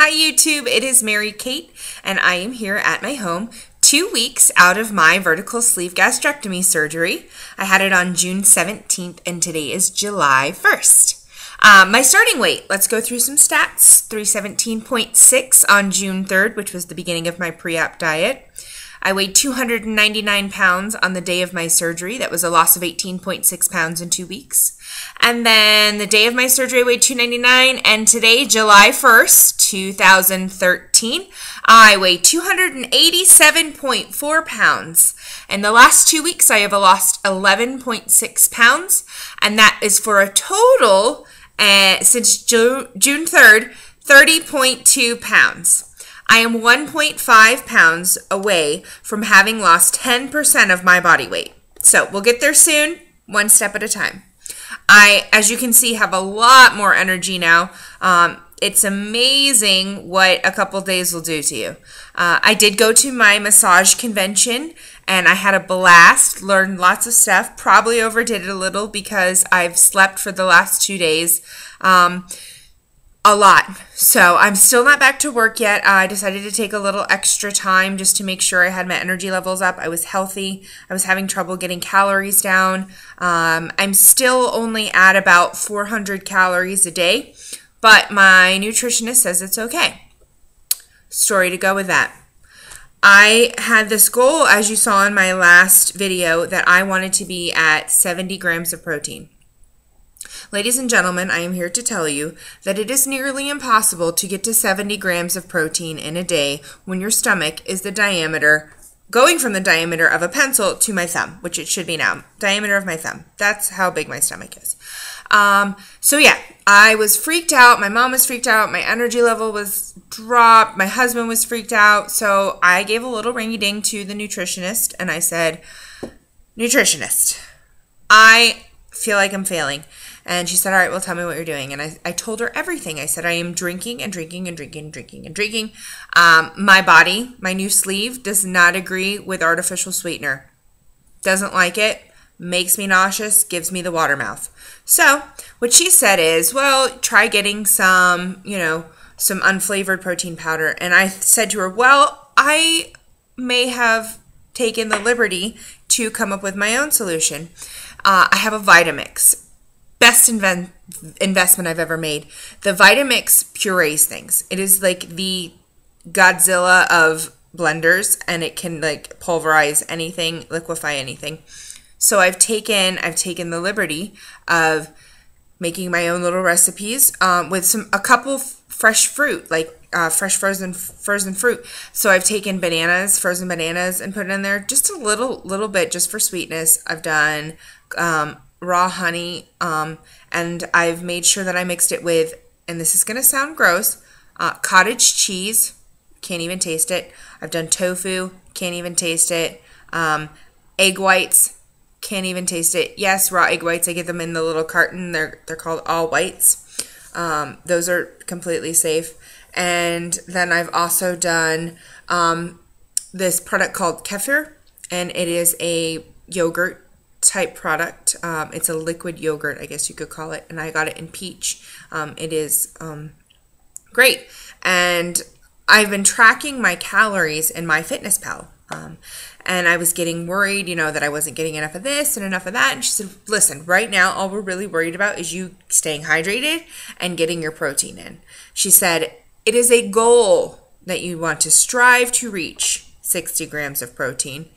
Hi YouTube, it is Mary Kate and I am here at my home 2 weeks out of my vertical sleeve gastrectomy surgery. I had it on June 17th and today is July 1st. My starting weight, let's go through some stats. 317.6 on June 3rd, which was the beginning of my pre-op diet. I weighed 299 pounds on the day of my surgery. That was a loss of 18.6 pounds in 2 weeks. And then the day of my surgery, I weighed 299. And today, July 1st, 2013, I weigh 287.4 pounds. In the last 2 weeks, I have lost 11.6 pounds. And that is for a total, since June 3rd, 30.2 pounds. I am 1.5 pounds away from having lost 10% of my body weight. So we'll get there soon, one step at a time. I, as you can see, have a lot more energy now. It's amazing what a couple days will do to you. I did go to my massage convention and I had a blast, learned lots of stuff, probably overdid it a little because I've slept for the last 2 days. A lot. So I'm still not back to work yet. I decided to take a little extra time just to make sure I had my energy levels up. I was healthy. I was having trouble getting calories down. I'm still only at about 400 calories a day, but my nutritionist says it's okay. Story to go with that. I had this goal, as you saw in my last video, that I wanted to be at 70 grams of protein. Ladies and gentlemen, I am here to tell you that it is nearly impossible to get to 70 grams of protein in a day when your stomach is the diameter, going from the diameter of a pencil to my thumb, which it should be now, diameter of my thumb. That's how big my stomach is. So yeah, I was freaked out. My mom was freaked out. My energy level was dropped. My husband was freaked out. So I gave a little ringy-ding to the nutritionist and I said, nutritionist, I feel like I'm failing. And she said, all right, well, tell me what you're doing. And I told her everything. I said, I am drinking and drinking and drinking and drinking and drinking. My body, my new sleeve, does not agree with artificial sweetener. Doesn't like it, makes me nauseous, gives me the water mouth. So what she said is, well, try getting some, some unflavored protein powder. And I said to her, well, I may have taken the liberty to come up with my own solution. I have a Vitamix. Best investment I've ever made. The Vitamix purees things. It is like the Godzilla of blenders, and it can like pulverize anything, liquefy anything. So I've taken the liberty of making my own little recipes with a couple fresh fruit, like fresh frozen fruit. So I've taken bananas, frozen bananas, and put it in there just a little bit, just for sweetness. I've done raw honey, and I've made sure that I mixed it with, and this is going to sound gross, cottage cheese. Can't even taste it. I've done tofu. Can't even taste it. Egg whites. Can't even taste it. Yes, raw egg whites. I get them in the little carton. They're called all whites. Those are completely safe. And then I've also done this product called kefir, and it is a yogurt type product. It's a liquid yogurt, I guess you could call it, and I got it in peach. It is great, and I've been tracking my calories in MyFitnessPal, and I was getting worried, that I wasn't getting enough of this and enough of that, and she said, listen, right now all we're really worried about is you staying hydrated and getting your protein in. She said, it is a goal that you want to strive to reach 60 grams of protein.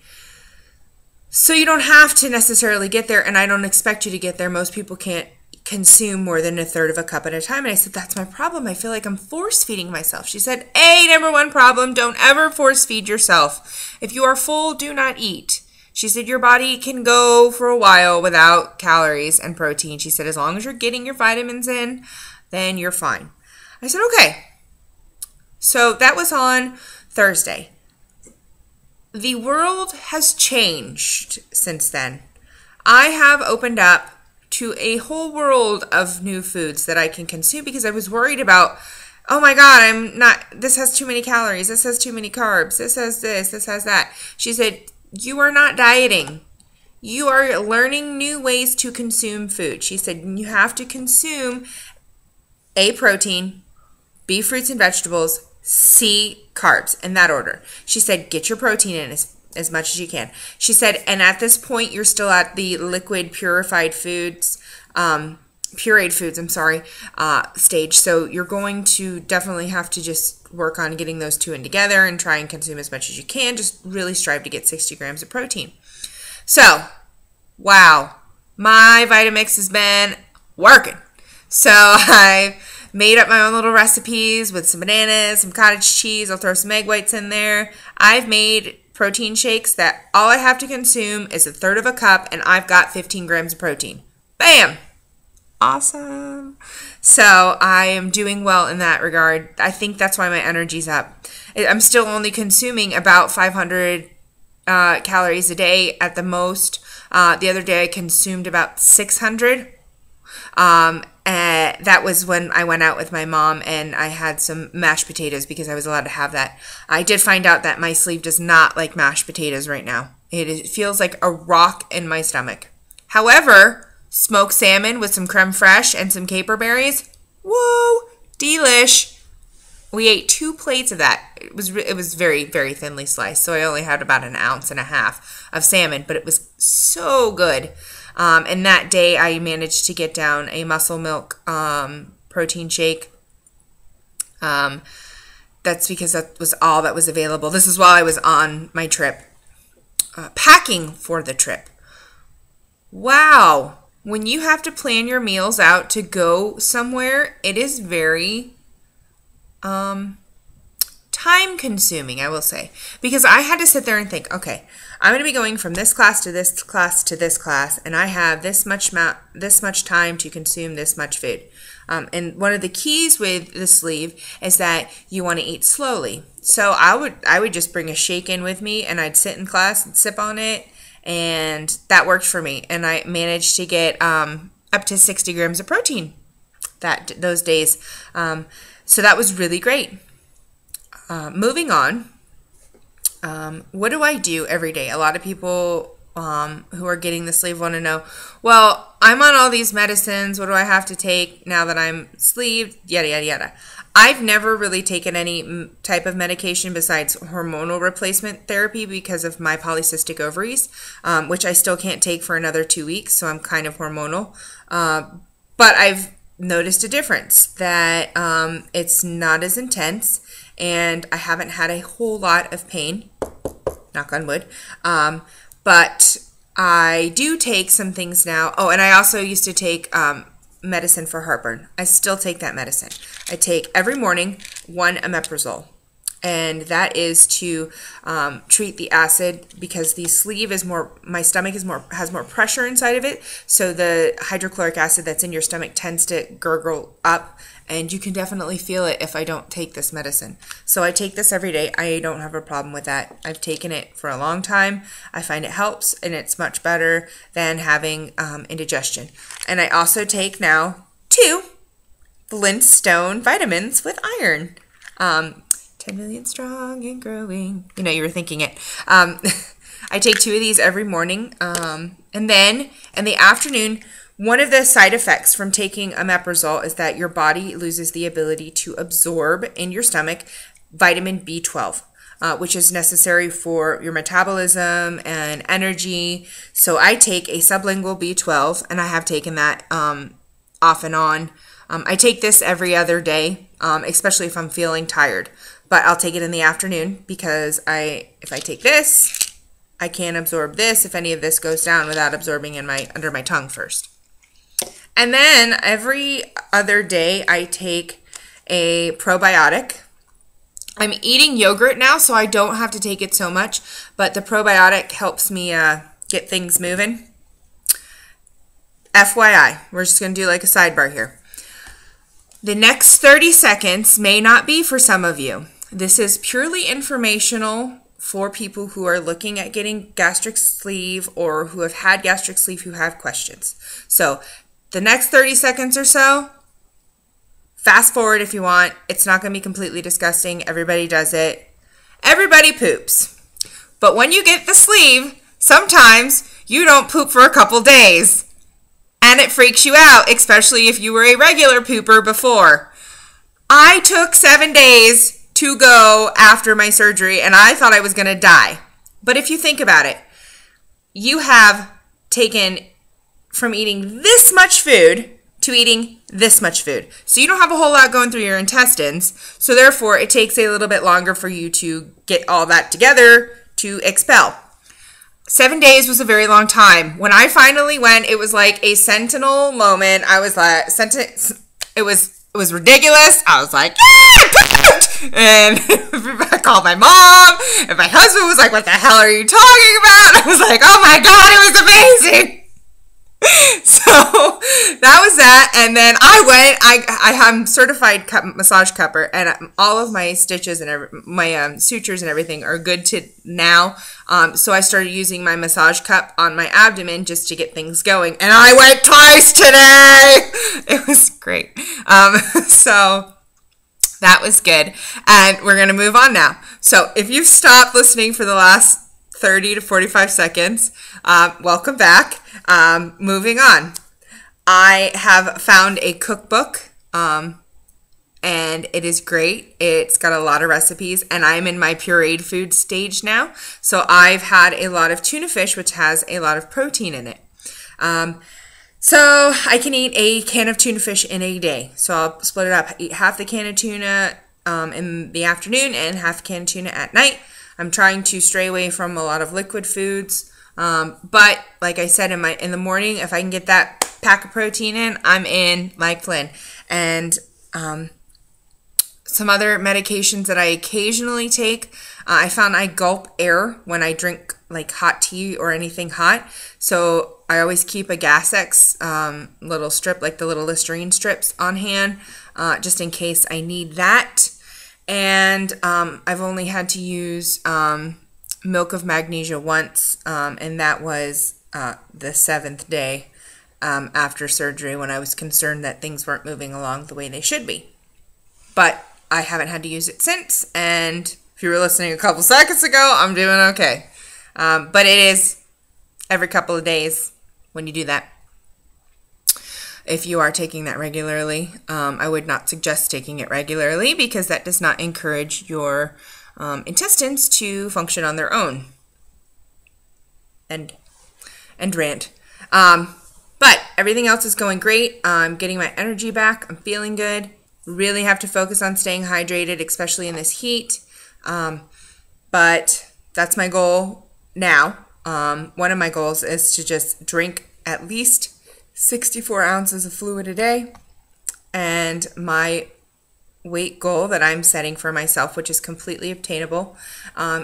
So you don't have to necessarily get there, and I don't expect you to get there. Most people can't consume more than a third of a cup at a time. And I said, that's my problem. I feel like I'm force-feeding myself. She said, number one problem, don't ever force-feed yourself. If you are full, do not eat. She said, your body can go for a while without calories and protein. She said, as long as you're getting your vitamins in, then you're fine. I said, okay. So that was on Thursday. The world has changed since then. I have opened up to a whole world of new foods that I can consume because I was worried about, oh my God, this has too many calories, this has too many carbs, this has this has that. She said, you are not dieting. You are learning new ways to consume food. She said, you have to consume a protein, B, fruits and vegetables, C, carbs, in that order. She said, get your protein in as much as you can. She said, and at this point, you're still at the liquid purified foods, pureed foods, stage. So you're going to definitely have to just work on getting those two in together and try and consume as much as you can. Just really strive to get 60 grams of protein. So, wow, my Vitamix has been working. So I made up my own little recipes with some bananas, some cottage cheese. I'll throw some egg whites in there. I've made protein shakes that all I have to consume is 1/3 of a cup, and I've got 15 grams of protein. Bam! Awesome. So I am doing well in that regard. I think that's why my energy's up. I'm still only consuming about 500 calories a day at the most. The other day I consumed about 600. That was when I went out with my mom and I had some mashed potatoes because I was allowed to have that. I did find out that my sleeve does not like mashed potatoes right now. It feels like a rock in my stomach. However, smoked salmon with some creme fraiche and some caper berries, whoa, delish. We ate 2 plates of that. It was very, very thinly sliced, so I only had about 1.5 ounces of salmon, but it was so good. And that day I managed to get down a muscle milk protein shake. That's because that was all that was available. This is while I was on my trip, packing for the trip. Wow. When you have to plan your meals out to go somewhere, it is very time consuming, I will say, because I had to sit there and think, okay, I'm going to be going from this class to this class to this class, and I have this much time to consume this much food. And one of the keys with the sleeve is that you want to eat slowly. So I would just bring a shake in with me, and I'd sit in class and sip on it, and that worked for me. And I managed to get up to 60 grams of protein those days. So that was really great. Moving on, what do I do every day? A lot of people who are getting the sleeve want to know, well, I'm on all these medicines. What do I have to take now that I'm sleeved? Yada, yada, yada. I've never really taken any type of medication besides hormonal replacement therapy because of my polycystic ovaries, which I still can't take for another 2 weeks, so I'm kind of hormonal. But I've noticed a difference that it's not as intense, and I haven't had a whole lot of pain, knock on wood, but I do take some things now. Oh, and I also used to take medicine for heartburn. I still take that medicine. I take every morning 1 omeprazole, and that is to treat the acid because the sleeve is my stomach has more pressure inside of it, so the hydrochloric acid that's in your stomach tends to gurgle up, and you can definitely feel it if I don't take this medicine. So I take this every day. I don't have a problem with that. I've taken it for a long time. I find it helps, and it's much better than having indigestion. And I also take now 2 Flintstone vitamins with iron. 10 million strong and growing. You know, you were thinking it. I take 2 of these every morning. And then in the afternoon, one of the side effects from taking omeprazole is that your body loses the ability to absorb in your stomach vitamin B12, which is necessary for your metabolism and energy. So I take a sublingual B12, and I have taken that off and on. I take this every other day, especially if I'm feeling tired. But I'll take it in the afternoon because if I take this, I can't absorb this if any of this goes down without absorbing under my tongue first. And then every other day I take a probiotic. I'm eating yogurt now, so I don't have to take it so much, but the probiotic helps me get things moving. FYI, we're just going to do like a sidebar here. The next 30 seconds may not be for some of you. This is purely informational for people who are looking at getting gastric sleeve or who have had gastric sleeve who have questions. So the next 30 seconds or so, fast forward if you want. It's not going to be completely disgusting. Everybody does it. Everybody poops. But when you get the sleeve, sometimes you don't poop for a couple days. And it freaks you out, especially if you were a regular pooper before. I took 7 days to go after my surgery, and I thought I was going to die. But if you think about it, you have taken from eating this much food to eating this much food. So you don't have a whole lot going through your intestines. So therefore, it takes a little bit longer for you to get all that together to expel. 7 days was a very long time. When I finally went, it was like a sentinel moment. I was like, it was ridiculous. I was like, yeah, and I called my mom, and my husband was like, what the hell are you talking about? I was like, oh my God, it was amazing. So that was that, and then I'm certified massage cupper, and all of my stitches and my sutures and everything are good to now. So I started using my massage cup on my abdomen just to get things going, and I went twice today. It was great. So that was good, and we're gonna move on now. So if you've stopped listening for the last 30 to 45 seconds, welcome back. Moving on. I have found a cookbook, and it is great. It's got a lot of recipes, and I'm in my pureed food stage now. So I've had a lot of tuna fish, which has a lot of protein in it. So I can eat a can of tuna fish in a day. So I'll split it up, eat half the can of tuna in the afternoon and half a can of tuna at night. I'm trying to stray away from a lot of liquid foods. But like I said, in the morning, if I can get that pack of protein in, I'm in like Flynn. And some other medications that I occasionally take, I found I gulp air when I drink like hot tea or anything hot. So I always keep a Gas-X little strip, like the little Listerine strips on hand, just in case I need that. And I've only had to use milk of magnesia once, and that was the 7th day after surgery, when I was concerned that things weren't moving along the way they should be. But I haven't had to use it since, and if you were listening a couple seconds ago, I'm doing okay. But it is every couple of days when you do that. If you are taking that regularly, I would not suggest taking it regularly, because that does not encourage your intestines to function on their own. And rant. But everything else is going great. I'm getting my energy back. I'm feeling good. Really have to focus on staying hydrated, especially in this heat. But that's my goal now. One of my goals is to just drink at least 64 ounces of fluid a day. And my weight goal that I'm setting for myself, which is completely obtainable,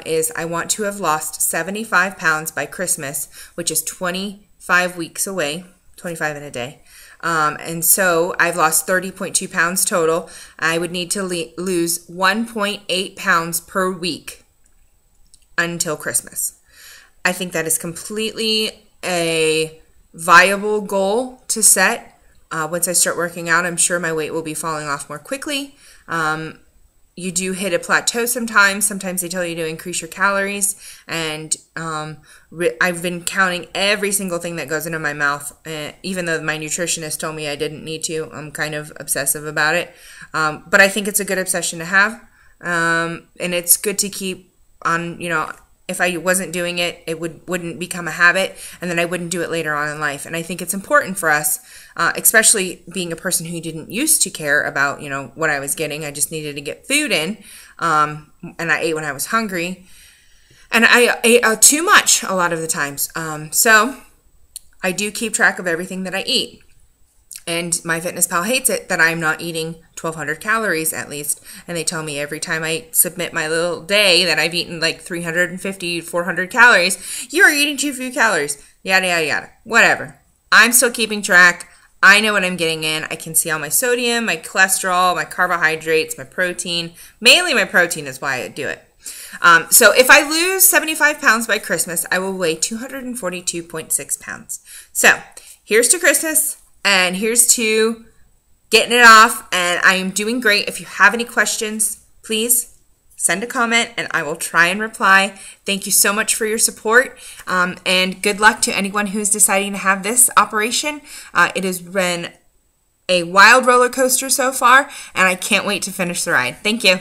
is I want to have lost 75 pounds by Christmas, which is 25 weeks away, 25 in a day. And so I've lost 30.2 pounds total. I would need to lose 1.8 pounds per week until Christmas. I think that is completely a viable goal to set. Once I start working out, I'm sure my weight will be falling off more quickly. You do hit a plateau sometimes. Sometimes they tell you to increase your calories, and I've been counting every single thing that goes into my mouth, even though my nutritionist told me I didn't need to. I'm kind of obsessive about it, but I think it's a good obsession to have, and it's good to keep on, if I wasn't doing it, it wouldn't become a habit, and then I wouldn't do it later on in life. And I think it's important for us, especially being a person who didn't used to care about, what I was getting. I just needed to get food in, and I ate when I was hungry, and I ate too much a lot of the times. So I do keep track of everything that I eat. And MyFitnessPal hates it that I'm not eating 1,200 calories at least. And they tell me every time I submit my little day that I've eaten like 350, 400 calories, you are eating too few calories. Yada, yada, yada. Whatever. I'm still keeping track. I know what I'm getting in. I can see all my sodium, my cholesterol, my carbohydrates, my protein. Mainly my protein is why I do it. So if I lose 75 pounds by Christmas, I will weigh 242.6 pounds. So here's to Christmas. And here's to getting it off, and I am doing great. If you have any questions, please send a comment, and I will try and reply. Thank you so much for your support, and good luck to anyone who's deciding to have this operation. It has been a wild roller coaster so far, and I can't wait to finish the ride. Thank you.